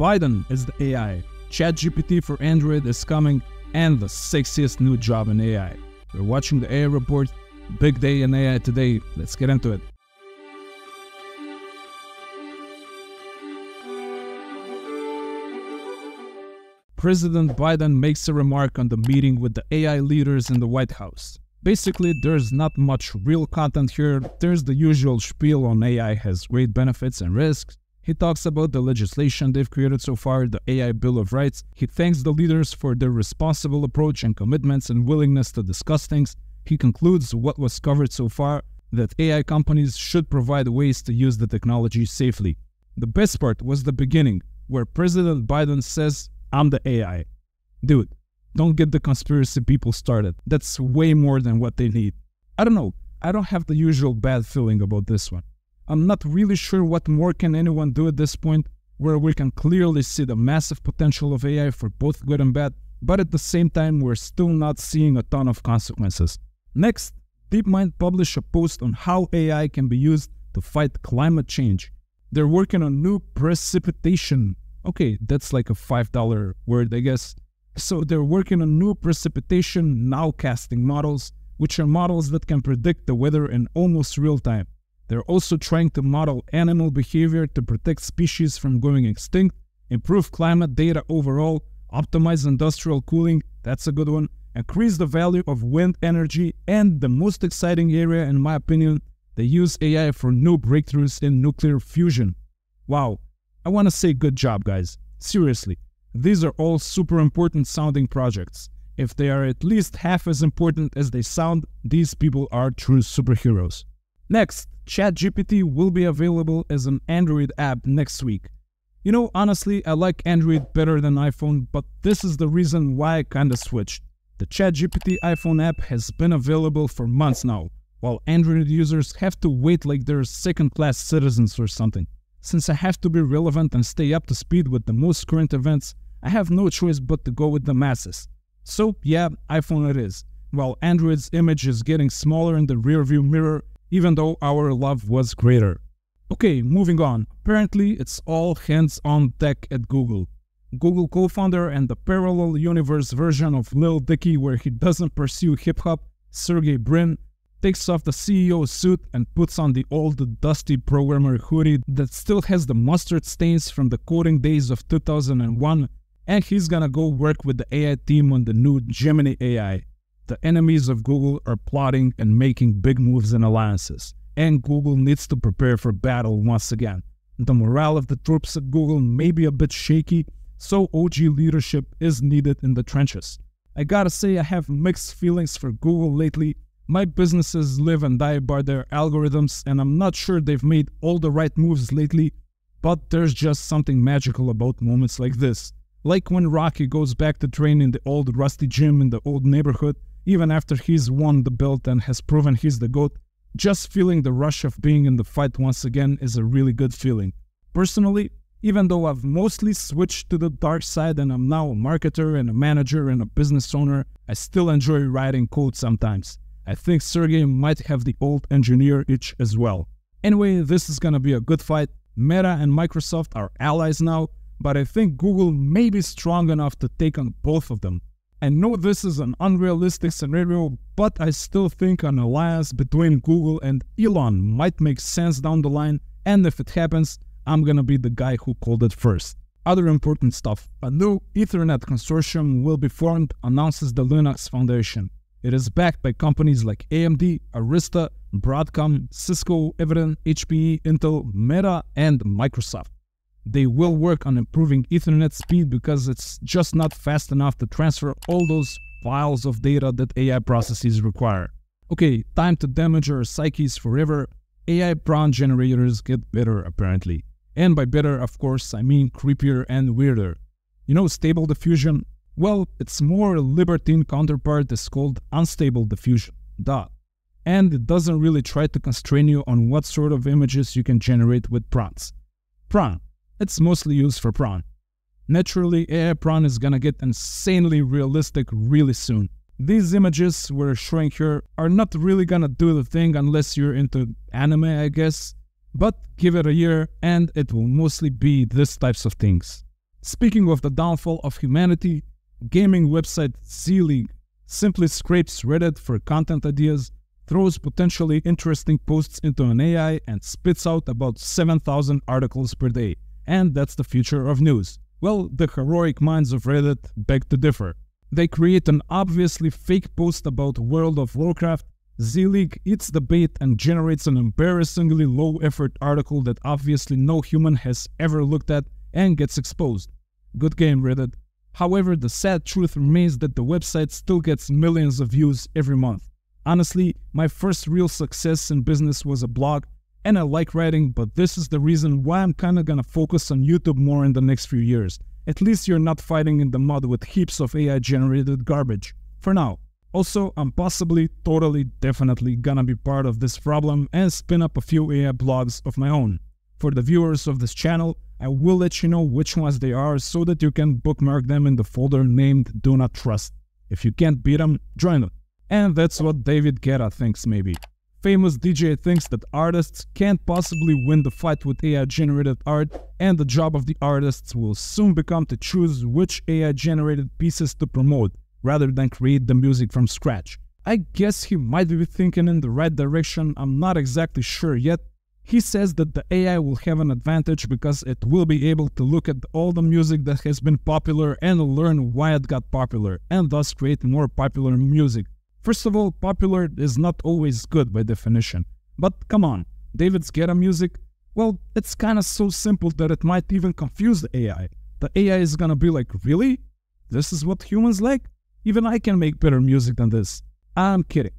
Biden is the AI. ChatGPT for Android is coming, and the sexiest new job in AI. You're watching the AI Report. Big day in AI today. Let's get into it. President Biden makes a remark on the meeting with the AI leaders in the White House. Basically, there's not much real content here. There's the usual spiel on AI has great benefits and risks. He talks about the legislation they've created so far, the AI Bill of Rights. He thanks the leaders for their responsible approach and commitments and willingness to discuss things. He concludes what was covered so far, that AI companies should provide ways to use the technology safely. The best part was the beginning, where President Biden says, "I'm the AI." Dude, don't get the conspiracy people started. That's way more than what they need. I don't know. I don't have the usual bad feeling about this one. I'm not really sure what more can anyone do at this point, where we can clearly see the massive potential of AI for both good and bad, but at the same time we're still not seeing a ton of consequences. Next, DeepMind published a post on how AI can be used to fight climate change. They're working on new precipitation. Okay, that's like a $5 word, I guess. So they're working on new precipitation nowcasting models, which are models that can predict the weather in almost real time. They're also trying to model animal behavior to protect species from going extinct, improve climate data overall, optimize industrial cooling, that's a good one, increase the value of wind energy, and the most exciting area in my opinion, they use AI for new breakthroughs in nuclear fusion. Wow, I want to say good job guys, seriously. These are all super important sounding projects. If they are at least half as important as they sound, these people are true superheroes. Next, ChatGPT will be available as an Android app next week. You know, honestly, I like Android better than iPhone, but this is the reason why I kinda switched. The ChatGPT iPhone app has been available for months now, while Android users have to wait like they're second-class citizens or something. Since I have to be relevant and stay up to speed with the most current events, I have no choice but to go with the masses. So yeah, iPhone it is, while Android's image is getting smaller in the rearview mirror, even though our love was greater. Okay, moving on. Apparently, it's all hands on deck at Google. Google co-founder and the parallel universe version of Lil Dicky where he doesn't pursue hip-hop, Sergey Brin, takes off the CEO suit and puts on the old dusty programmer hoodie that still has the mustard stains from the coding days of 2001, and he's gonna go work with the AI team on the new Gemini AI. The enemies of Google are plotting and making big moves and alliances, and Google needs to prepare for battle once again. The morale of the troops at Google may be a bit shaky, so OG leadership is needed in the trenches. I gotta say I have mixed feelings for Google lately. My businesses live and die by their algorithms, and I'm not sure they've made all the right moves lately, but there's just something magical about moments like this. Like when Rocky goes back to train in the old rusty gym in the old neighborhood, even after he's won the belt and has proven he's the GOAT, just feeling the rush of being in the fight once again is a really good feeling. Personally, even though I've mostly switched to the dark side and I'm now a marketer and a manager and a business owner, I still enjoy writing code sometimes. I think Sergey might have the old engineer itch as well. Anyway, this is gonna be a good fight. Meta and Microsoft are allies now, but I think Google may be strong enough to take on both of them. I know this is an unrealistic scenario, but I still think an alliance between Google and Elon might make sense down the line, and if it happens, I'm gonna be the guy who called it first. Other important stuff. A new Ethernet consortium will be formed, announces the Linux Foundation. It is backed by companies like AMD, Arista, Broadcom, Cisco, Evident, HPE, Intel, Meta, and Microsoft. They will work on improving Ethernet speed because it's just not fast enough to transfer all those files of data that AI processes require. Okay, time to damage our psyches forever. AI pron generators get better apparently. And by better, of course, I mean creepier and weirder. You know Stable Diffusion? Well, its more libertine counterpart is called Unstable Diffusion. Duh. And it doesn't really try to constrain you on what sort of images you can generate with prons. Pron. It's mostly used for pron. Naturally, AI pron is gonna get insanely realistic really soon. These images we're showing here are not really gonna do the thing unless you're into anime, I guess. But give it a year and it will mostly be these types of things. Speaking of the downfall of humanity, gaming website Z-League simply scrapes Reddit for content ideas, throws potentially interesting posts into an AI, and spits out about 7,000 articles per day. And that's the future of news. Well, the heroic minds of Reddit beg to differ. They create an obviously fake post about World of Warcraft. Z-League eats the bait and generates an embarrassingly low-effort article that obviously no human has ever looked at and gets exposed. Good game, Reddit. However, the sad truth remains that the website still gets millions of views every month. Honestly, my first real success in business was a blog, and I like writing, but this is the reason why I'm kinda gonna focus on YouTube more in the next few years. At least you're not fighting in the mud with heaps of AI-generated garbage. For now. Also, I'm possibly, totally, definitely gonna be part of this problem and spin up a few AI blogs of my own. For the viewers of this channel, I will let you know which ones they are so that you can bookmark them in the folder named Do Not Trust. If you can't beat them, join them. And that's what David Guetta thinks maybe. Famous DJ thinks that artists can't possibly win the fight with AI-generated art, and the job of the artists will soon become to choose which AI-generated pieces to promote, rather than create the music from scratch. I guess he might be thinking in the right direction, I'm not exactly sure yet. He says that the AI will have an advantage because it will be able to look at all the music that has been popular and learn why it got popular, and thus create more popular music. First of all, popular is not always good by definition. But come on, David's Guetta music? Well, it's kinda so simple that it might even confuse the AI. The AI is gonna be like, really? This is what humans like? Even I can make better music than this. I'm kidding.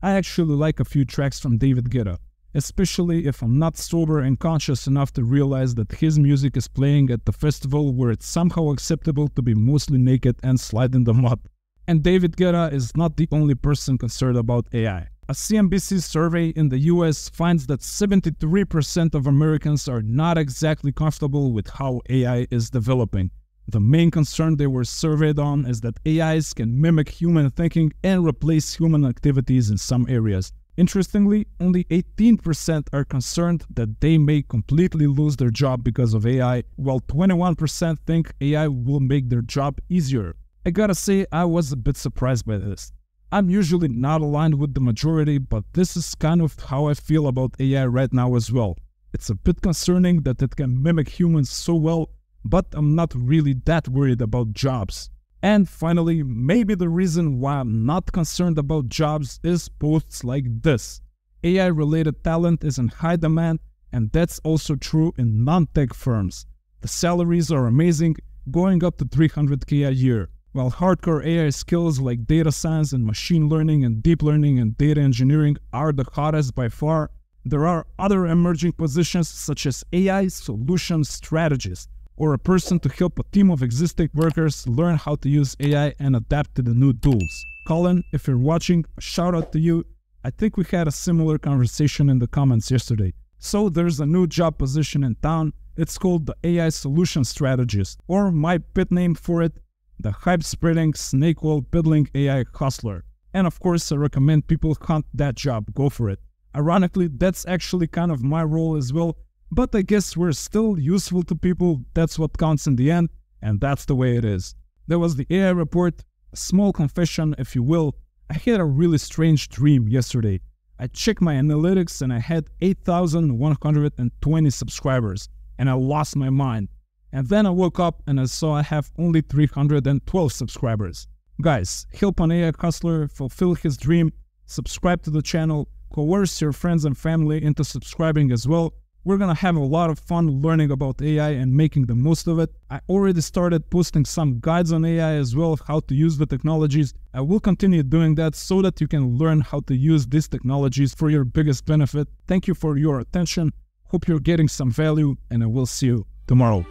I actually like a few tracks from David Guetta, especially if I'm not sober and conscious enough to realize that his music is playing at the festival where it's somehow acceptable to be mostly naked and slide in the mud. And David Guetta is not the only person concerned about AI. A CNBC survey in the US finds that 73% of Americans are not exactly comfortable with how AI is developing. The main concern they were surveyed on is that AIs can mimic human thinking and replace human activities in some areas. Interestingly, only 18% are concerned that they may completely lose their job because of AI, while 21% think AI will make their job easier. I gotta say, I was a bit surprised by this. I'm usually not aligned with the majority, but this is kind of how I feel about AI right now as well. It's a bit concerning that it can mimic humans so well, but I'm not really that worried about jobs. And finally, maybe the reason why I'm not concerned about jobs is posts like this. AI-related talent is in high demand, and that's also true in non-tech firms. The salaries are amazing, going up to $300K a year. While hardcore AI skills like data science and machine learning and deep learning and data engineering are the hottest by far, there are other emerging positions such as AI solution strategist, or a person to help a team of existing workers learn how to use AI and adapt to the new tools. Colin, if you're watching, a shout out to you. I think we had a similar conversation in the comments yesterday. So there's a new job position in town. It's called the AI solution strategist, or my pet name for it, the hype-spreading, snake-oil-peddling AI hustler. And of course, I recommend people hunt that job, go for it. Ironically, that's actually kind of my role as well, but I guess we're still useful to people, that's what counts in the end, and that's the way it is. There was the AI report, a small confession if you will. I had a really strange dream yesterday. I checked my analytics and I had 8,120 subscribers, and I lost my mind. And then I woke up and I saw I have only 312 subscribers. Guys, help an AI hustler fulfill his dream, subscribe to the channel, coerce your friends and family into subscribing as well. We're gonna have a lot of fun learning about AI and making the most of it. I already started posting some guides on AI as well, how to use the technologies. I will continue doing that so that you can learn how to use these technologies for your biggest benefit. Thank you for your attention. Hope you're getting some value, and I will see you tomorrow.